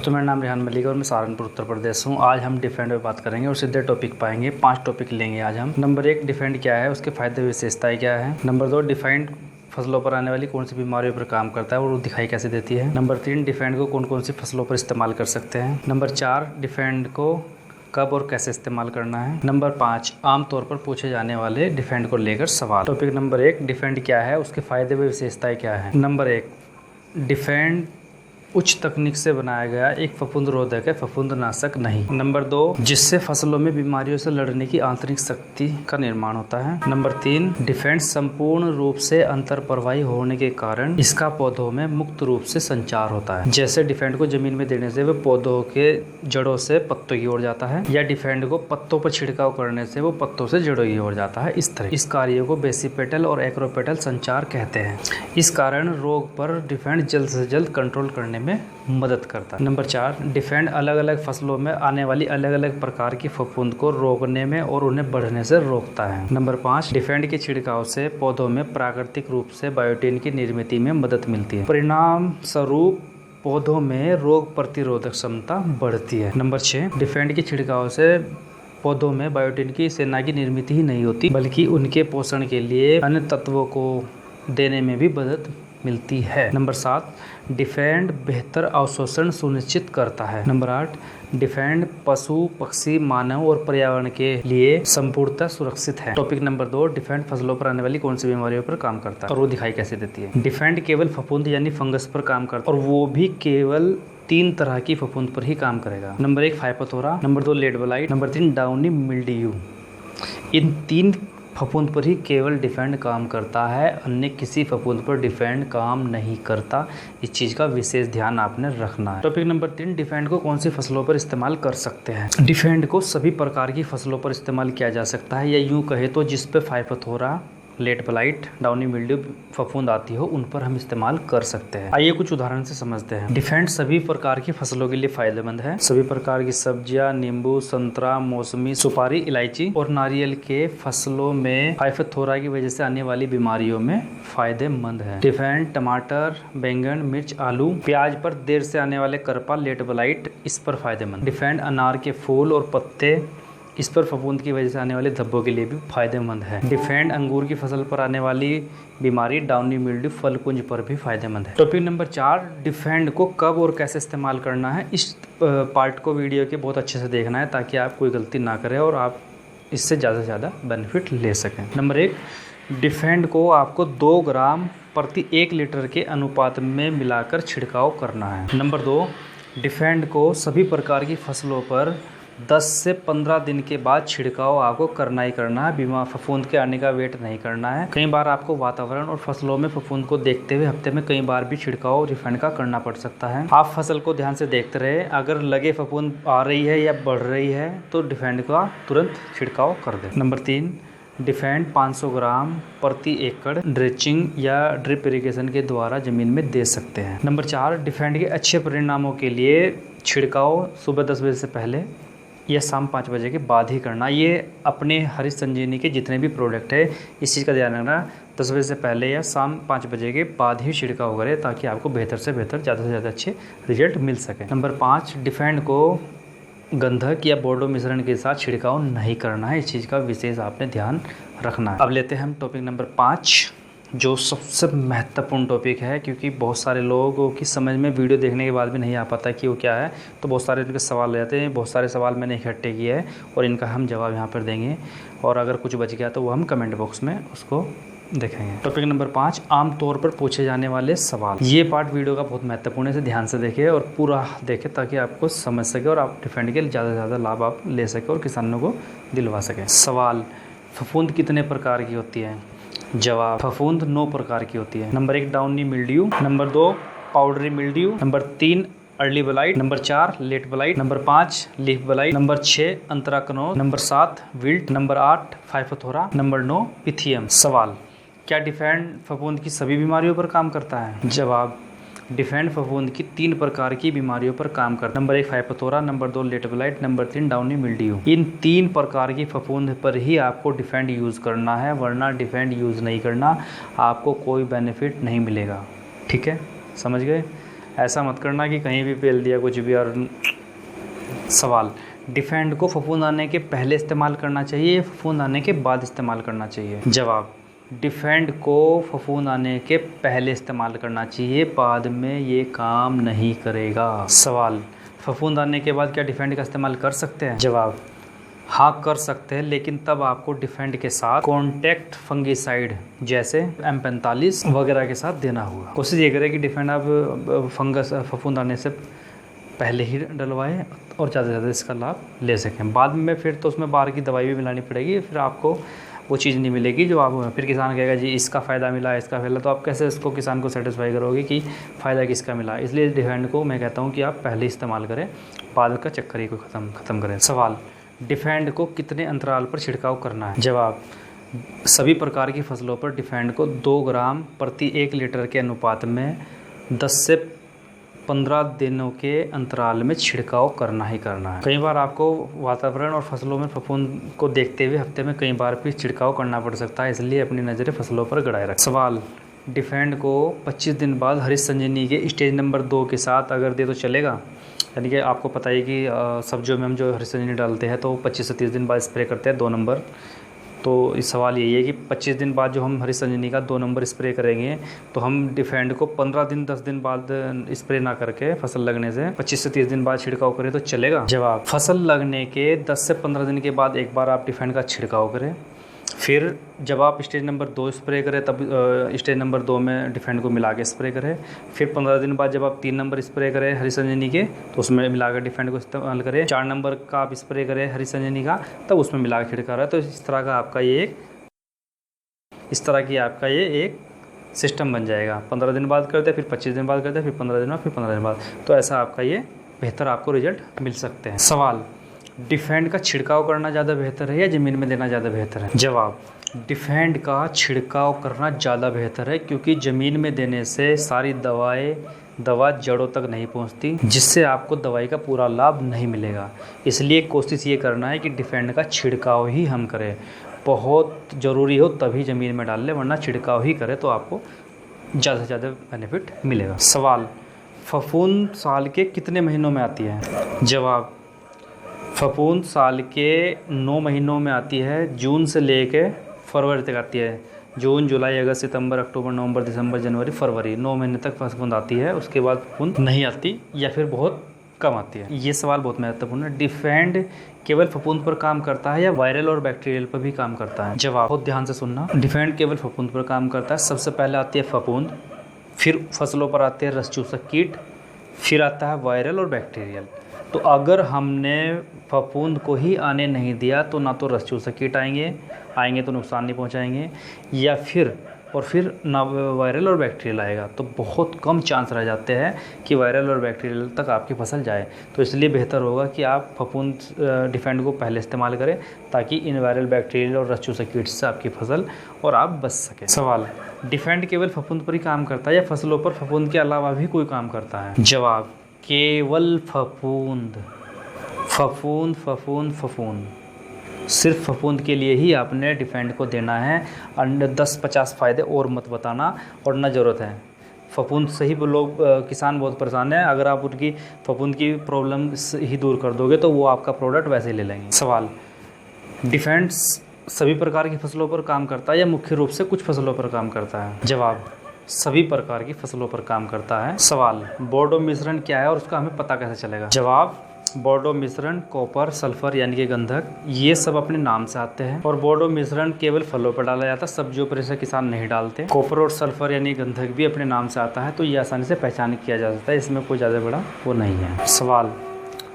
दोस्तों मेरा नाम रेहान मलिक और मैं सहारनपुर उत्तर प्रदेश हूँ। आज हम डिफेंड पे बात करेंगे और सीधे टॉपिक पाएंगे। 5 टॉपिक लेंगे आज हम। नंबर 1, डिफेंड क्या है, उसके फायदे विशेषताएं क्या है। नंबर 2, डिफेंड फसलों पर आने वाली कौन सी बीमारियों पर काम करता है और वो दिखाई कैसे देती है। नंबर 3, डिफेंड को कौन कौन सी फसलों पर इस्तेमाल कर सकते हैं। नंबर 4, डिफेंड को कब और कैसे इस्तेमाल करना है। नंबर 5, आमतौर पर पूछे जाने वाले डिफेंड को लेकर सवाल। टॉपिक नंबर 1, डिफेंड क्या है, उसके फायदे व विशेषताएं क्या है। नंबर 1, डिफेंड उच्च तकनीक से बनाया गया एक फफूंद रोधक है, फफूंदनाशक नहीं। नंबर 2, जिससे फसलों में बीमारियों से लड़ने की आंतरिक शक्ति का निर्माण होता है। नंबर 3, डिफेंड संपूर्ण रूप से अंतरप्रवाही होने के कारण इसका पौधों में मुक्त रूप से संचार होता है। जैसे डिफेंड को जमीन में देने से वो पौधों के जड़ों से पत्तों की ओर जाता है, या डिफेंड को पत्तों पर छिड़काव करने से वो पत्तों से जड़ों की ओर जाता है। इस तरह इस कार्य को बेसिपेटल और एक्रोपेटल संचार कहते हैं। इस कारण रोग पर डिफेंड जल्द से जल्द कंट्रोल करने में मदद करता है। नंबर 4, डिफेंड अलग अलग फसलों में आने वाली अलग अलग प्रकार की फफूंद को रोकने में और उन्हें बढ़ने से रोकता है। नंबर 5, डिफेंड के छिड़काव से पौधों में प्राकृतिक रूप से बायोटिन की निर्मित में मदद मिलती है। परिणाम स्वरूप पौधों में रोग प्रतिरोधक क्षमता बढ़ती है। नंबर 6, डिफेंड के छिड़काव से पौधों में बायोटिन की सेना की निर्मित ही नहीं होती, बल्कि उनके पोषण के लिए अन्य तत्वों को देने में भी मदद मिलती है। नंबर 7, डिफेंड बेहतर अवशोषण सुनिश्चित करता है। नंबर 8, डिफेंड पशु पक्षी मानव और पर्यावरण के लिए संपूर्णतः सुरक्षित है। टॉपिक नंबर 2, डिफेंड फसलों पर आने वाली कौन सी बीमारियों पर काम करता है और वो दिखाई कैसे देती है। डिफेंड केवल फफूंद यानी फंगस पर काम करता है और वो भी केवल 3 तरह की फफूंद पर ही काम करेगा। Number 1, phytophthora. Number 2, late blight. Number 3, downy mildew. इन 3 फफूंद पर ही केवल डिफेंड काम करता है, अन्य किसी फफूंद पर डिफेंड काम नहीं करता। इस चीज़ का विशेष ध्यान आपने रखना है। टॉपिक नंबर 3, डिफेंड को कौन सी फसलों पर इस्तेमाल कर सकते हैं। डिफेंड को सभी प्रकार की फसलों पर इस्तेमाल किया जा सकता है, या यूँ कहे तो जिस पे फाइपोथोरा, लेट ब्लाइट, डाउनी मिल्ड्यू फफूंद आती हो उन पर हम इस्तेमाल कर सकते हैं। आइए कुछ उदाहरण से समझते हैं। डिफेंड सभी प्रकार की फसलों के लिए फायदेमंद है। सभी प्रकार की सब्जियां, नींबू, संतरा, मौसमी, सुपारी, इलायची और नारियल के फसलों में फाइपोथोरा की वजह से आने वाली बीमारियों में फायदेमंद है। डिफेंड टमाटर, बैंगन, मिर्च, आलू, प्याज पर देर से आने वाले करपा, लेट ब्लाइट इस पर फायदेमंद। डिफेंड अनार के फूल और पत्ते, इस पर फफूंद की वजह से आने वाले धब्बों के लिए भी फायदेमंद है। डिफेंड अंगूर की फसल पर आने वाली बीमारी डाउनी मिल्ड्यू फलकुंज पर भी फायदेमंद है। टॉपिक नंबर 4, डिफेंड को कब और कैसे इस्तेमाल करना है। इस पार्ट को वीडियो के बहुत अच्छे से देखना है ताकि आप कोई गलती ना करें और आप इससे ज़्यादा से ज़्यादा बेनिफिट ले सकें। नंबर 1, डिफेंड को आपको 2 ग्राम प्रति 1 लीटर के अनुपात में मिलाकर छिड़काव करना है। नंबर 2, डिफेंड को सभी प्रकार की फसलों पर 10 से 15 दिन के बाद छिड़काव आपको करना ही करना है। बीमार फफूंद के आने का वेट नहीं करना है। कई बार आपको वातावरण और फसलों में फफूंद को देखते हुए हफ्ते में कई बार भी छिड़काव डिफेंड का करना पड़ सकता है। आप फसल को ध्यान से देखते रहे, अगर लगे फफूंद आ रही है या बढ़ रही है तो डिफेंड का तुरंत छिड़काव कर दे। नंबर 3, डिफेंड 500 ग्राम प्रति एकड़ ड्रिचिंग या ड्रिप इरिगेशन के द्वारा जमीन में दे सकते हैं। नंबर 4, डिफेंड के अच्छे परिणामों के लिए छिड़काव सुबह 10 बजे से पहले या शाम 5 बजे के बाद ही करना। ये अपने हरी संजीवनी के जितने भी प्रोडक्ट है इस चीज़ का ध्यान रखना, 10 बजे से पहले या शाम 5 बजे के बाद ही छिड़काव करें ताकि आपको बेहतर से बेहतर ज़्यादा से ज़्यादा अच्छे रिजल्ट मिल सके। नंबर 5, डिफेंड को गंधक या बोर्डो मिश्रण के साथ छिड़काव नहीं करना है। इस चीज़ का विशेष आपने ध्यान रखना है। अब लेते हैं हम टॉपिक नंबर 5, जो सबसे महत्वपूर्ण टॉपिक है, क्योंकि बहुत सारे लोगों की समझ में वीडियो देखने के बाद भी नहीं आ पाता कि वो क्या है, तो बहुत सारे इनके सवाल रहते हैं। बहुत सारे सवाल मैंने इकट्ठे किए हैं और इनका हम जवाब यहाँ पर देंगे, और अगर कुछ बच गया तो वो हम कमेंट बॉक्स में उसको देखेंगे। टॉपिक नंबर 5, आमतौर पर पूछे जाने वाले सवाल। ये पार्ट वीडियो का बहुत महत्वपूर्ण है, इसे ध्यान से देखें और पूरा देखें ताकि आपको समझ सके और आप डिफेंड के ज़्यादा से ज़्यादा लाभ आप ले सकें और किसानों को दिलवा सकें। सवाल, फफूंद कितने प्रकार की होती है। जवाब, फफूंद 9 प्रकार की होती है। Number 1, downy mildew. Number 2, powdery mildew. Number 3, early blight. Number 4, late blight. Number 5, leaf blight. Number 6, anthracnose. Number 7, wilt. Number 8, phytophthora. Number 9, pythium. सवाल, क्या डिफेंड फफूंद की सभी बीमारियों पर काम करता है। जवाब, डिफेंड फफूंद की 3 प्रकार की बीमारियों पर काम करता है। Number 1, phytophthora. Number 2, late blight. Number 3, downy mildew. इन 3 प्रकार की फफूंद पर ही आपको डिफेंड यूज़ करना है, वरना डिफेंड यूज़ नहीं करना, आपको कोई बेनिफिट नहीं मिलेगा। ठीक है, समझ गए। ऐसा मत करना कि कहीं भी पेल दिया कुछ भी। और सवाल, डिफेंड को फफूंद आने के पहले इस्तेमाल करना चाहिए या फफूंद आने के बाद इस्तेमाल करना चाहिए? जवाब, डिफेंड को फफूंद आने के पहले इस्तेमाल करना चाहिए, बाद में ये काम नहीं करेगा। सवाल, फफूंद आने के बाद क्या डिफेंड का इस्तेमाल कर सकते हैं? जवाब, हाँ कर सकते हैं, लेकिन तब आपको डिफेंड के साथ कॉन्टैक्ट फंगिसाइड जैसे M45 वगैरह के साथ देना होगा। कोशिश ये करें कि डिफेंड आप फंगस फफूंद आने से पहले ही डलवाएं और ज़्यादा से ज़्यादा इसका लाभ ले सकें। बाद में फिर तो उसमें बाहर की दवाई भी मिलानी पड़ेगी, फिर आपको वो चीज़ नहीं मिलेगी जो आप, फिर किसान कहेगा जी इसका फ़ायदा मिला, इसका फ़ायदा, तो आप कैसे इसको किसान को सेटिस्फाई करोगे कि फ़ायदा किसका मिला? इसलिए डिफेंड को मैं कहता हूँ कि आप पहले इस्तेमाल करें, बाद का चक्कर ही को ख़त्म करें। सवाल, डिफेंड को कितने अंतराल पर छिड़काव करना है? जवाब, सभी प्रकार की फसलों पर डिफेंड को 2 ग्राम प्रति 1 लीटर के अनुपात में 10 से 15 दिनों के अंतराल में छिड़काव करना ही करना है। कई बार आपको वातावरण और फसलों में फफूंद को देखते हुए हफ्ते में कई बार भी छिड़काव करना पड़ सकता है, इसलिए अपनी नज़रें फसलों पर गड़ाए रखें। सवाल, डिफेंड को 25 दिन बाद हरी संजीवनी के स्टेज नंबर 2 के साथ अगर दे तो चलेगा? यानी कि आपको पता है कि सब्जियों में हम जो हरी संजीवनी डालते हैं तो 25 से 30 दिन बाद स्प्रे करते हैं 2 नंबर। तो इस सवाल यही है कि 25 दिन बाद जो हम हरी संजीवनी का 2 नंबर स्प्रे करेंगे तो हम डिफेंड को 15 दिन 10 दिन बाद स्प्रे ना करके फसल लगने से 25 से 30 दिन बाद छिड़काव करें तो चलेगा? जवाब, फसल लगने के 10 से 15 दिन के बाद एक बार आप डिफेंड का छिड़काव करें, फिर जब आप स्टेज नंबर 2 स्प्रे करें तब स्टेज नंबर 2 में डिफेंड को मिला के स्प्रे करें, फिर 15 दिन बाद जब आप 3 नंबर स्प्रे करें हरी संजीवनी के तो उसमें मिलाकर डिफेंड को इस्तेमाल करें, 4 नंबर का आप स्प्रे करें हरी संजीवनी का तब उसमें मिला के छिड़का रहा है। तो इस तरह की आपका ये एक सिस्टम बन जाएगा। 15 दिन बाद करते, फिर 25 दिन बाद करते, फिर 15 दिन बाद, फिर 15 दिन बाद, तो ऐसा आपका ये बेहतर आपको रिजल्ट मिल सकते हैं। सवाल, डिफेंड का छिड़काव करना ज़्यादा बेहतर है या ज़मीन में देना ज़्यादा बेहतर है? जवाब, डिफेंड का छिड़काव करना ज़्यादा बेहतर है, क्योंकि ज़मीन में देने से सारी दवा जड़ों तक नहीं पहुंचती, जिससे आपको दवाई का पूरा लाभ नहीं मिलेगा। इसलिए कोशिश ये करना है कि डिफेंड का छिड़काव ही हम करें, बहुत ज़रूरी हो तभी ज़मीन में डाल लें, वरना छिड़काव ही करें तो आपको ज़्यादा से ज़्यादा बेनिफिट मिलेगा। सवाल, फफूंद साल के कितने महीनों में आती है? जवाब, फफूंद साल के 9 महीनों में आती है, जून से लेकर फरवरी तक आती है। जून, जुलाई, अगस्त, सितंबर, अक्टूबर, नवंबर, दिसंबर, जनवरी, फरवरी, 9 महीने तक फफूंद आती है, उसके बाद फफूंद नहीं आती या फिर बहुत कम आती है। ये सवाल बहुत महत्वपूर्ण है। डिफेंड केवल फफूंद पर काम करता है या वायरल और बैक्टीरियल पर भी काम करता है? जवाब, बहुत ध्यान से सुनना, डिफेंड केवल फफूंद पर काम करता है। सबसे पहले आती है फफूंद, फिर फसलों पर आते हैं रस चूसक कीट, फिर आता है वायरल और बैक्टीरियल। तो अगर हमने फफूंद को ही आने नहीं दिया तो ना तो रस चूसक कीट आएंगे तो नुकसान नहीं पहुंचाएंगे, या फिर ना वायरल और बैक्टीरियल आएगा, तो बहुत कम चांस रह जाते हैं कि वायरल और बैक्टीरियल तक आपकी फसल जाए। तो इसलिए बेहतर होगा कि आप फफूंद डिफेंड को पहले इस्तेमाल करें, ताकि इन वायरल, बैक्टीरियल और रस चूसक कीट से आपकी फसल और आप बच सकें। सवाल, डिफेंड केवल फफूंद पर ही काम करता है या फसलों पर फफूंद के अलावा भी कोई काम करता है? जवाब, केवल फफूंद, सिर्फ फफूंद के लिए ही आपने डिफेंड को देना है। अन्य 10-50 फ़ायदे और मत बताना, और ना ज़रूरत है। फफूंद से ही लोग किसान बहुत परेशान है, अगर आप उनकी फफूंद की प्रॉब्लम ही दूर कर दोगे तो वो आपका प्रोडक्ट वैसे ही ले लेंगे। सवाल, डिफेंड सभी प्रकार की फसलों पर काम करता है या मुख्य रूप से कुछ फसलों पर काम करता है? जवाब, सभी प्रकार की फसलों पर काम करता है। सवाल, बोर्डो मिश्रण क्या है और उसका हमें पता कैसे चलेगा? जवाब, बोर्डो मिश्रण, कॉपर, सल्फर यानी कि गंधक, ये सब अपने नाम से आते हैं, और बोर्डो मिश्रण केवल फलों पर डाला जाता है, सब्जियों पर इसे किसान नहीं डालते। कॉपर और सल्फर यानी गंधक भी अपने नाम से आता है, तो ये आसानी से पहचान किया जा सकता है, इसमें कोई ज़्यादा बड़ा वो नहीं है। सवाल,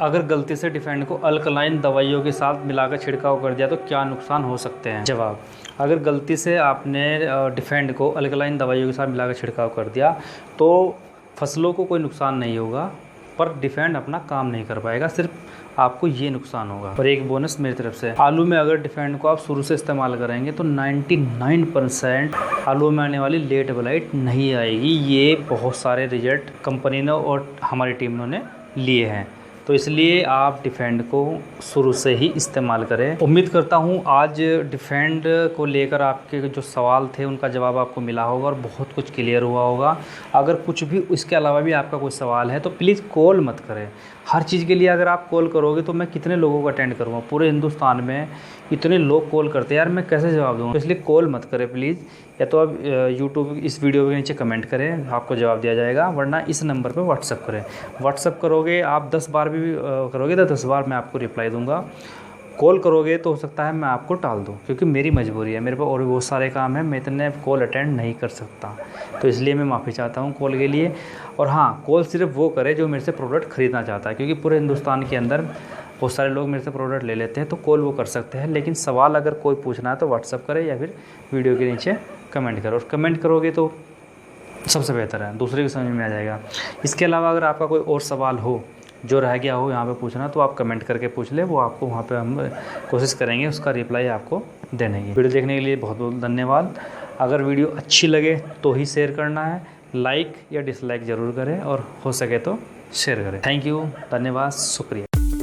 अगर गलती से डिफेंड को अल्कलाइन दवाइयों के साथ मिलाकर छिड़काव कर दिया तो क्या नुकसान हो सकते हैं? जवाब, अगर गलती से आपने डिफेंड को अल्कलाइन दवाइयों के साथ मिलाकर छिड़काव कर दिया तो फसलों को कोई नुकसान नहीं होगा, पर डिफेंड अपना काम नहीं कर पाएगा, सिर्फ आपको ये नुकसान होगा। और एक बोनस मेरी तरफ से, आलू में अगर डिफेंड को आप शुरू से इस्तेमाल करेंगे तो 99% आलू में आने वाली लेट ब्लाइट नहीं आएगी। ये बहुत सारे रिजल्ट कंपनी ने और हमारी टीम ने लिए हैं, तो इसलिए आप डिफेंड को शुरू से ही इस्तेमाल करें। उम्मीद करता हूँ आज डिफेंड को लेकर आपके जो सवाल थे उनका जवाब आपको मिला होगा और बहुत कुछ क्लियर हुआ होगा। अगर कुछ भी इसके अलावा भी आपका कोई सवाल है तो प्लीज़ कॉल मत करें। हर चीज़ के लिए अगर आप कॉल करोगे तो मैं कितने लोगों को अटेंड करूँगा? पूरे हिंदुस्तान में इतने लोग कॉल करते हैं यार, मैं कैसे जवाब दूँगा? तो इसलिए कॉल मत करें प्लीज़। या तो आप यूट्यूब इस वीडियो के नीचे कमेंट करें, आपको जवाब दिया जाएगा, वरना इस नंबर पर व्हाट्सअप करें। व्हाट्सअप करोगे आप 10 बार भी करोगे तो 10 बार मैं आपको रिप्लाई दूँगा। कॉल करोगे तो हो सकता है मैं आपको टाल दूँ, क्योंकि मेरी मजबूरी है, मेरे पास और भी बहुत सारे काम हैं, मैं इतने कॉल अटेंड नहीं कर सकता। तो इसलिए मैं माफ़ी चाहता हूँ कॉल के लिए। और हाँ, कॉल सिर्फ वो करे जो मेरे से प्रोडक्ट ख़रीदना चाहता है, क्योंकि पूरे हिंदुस्तान के अंदर बहुत सारे लोग मेरे से प्रोडक्ट ले लेते हैं, तो कॉल वो कर सकते हैं। लेकिन सवाल अगर कोई पूछना है तो व्हाट्सअप करें या फिर वीडियो के नीचे कमेंट करो। और कमेंट करोगे तो सबसे बेहतर है, दूसरे की समझ में आ जाएगा। इसके अलावा अगर आपका कोई और सवाल हो जो रह गया हो यहाँ पे पूछना, तो आप कमेंट करके पूछ ले, वो आपको वहाँ पे हम कोशिश करेंगे उसका रिप्लाई आपको देने की। वीडियो देखने के लिए बहुत बहुत धन्यवाद। अगर वीडियो अच्छी लगे तो ही शेयर करना है, लाइक या डिसलाइक ज़रूर करें और हो सके तो शेयर करें। थैंक यू, धन्यवाद, शुक्रिया।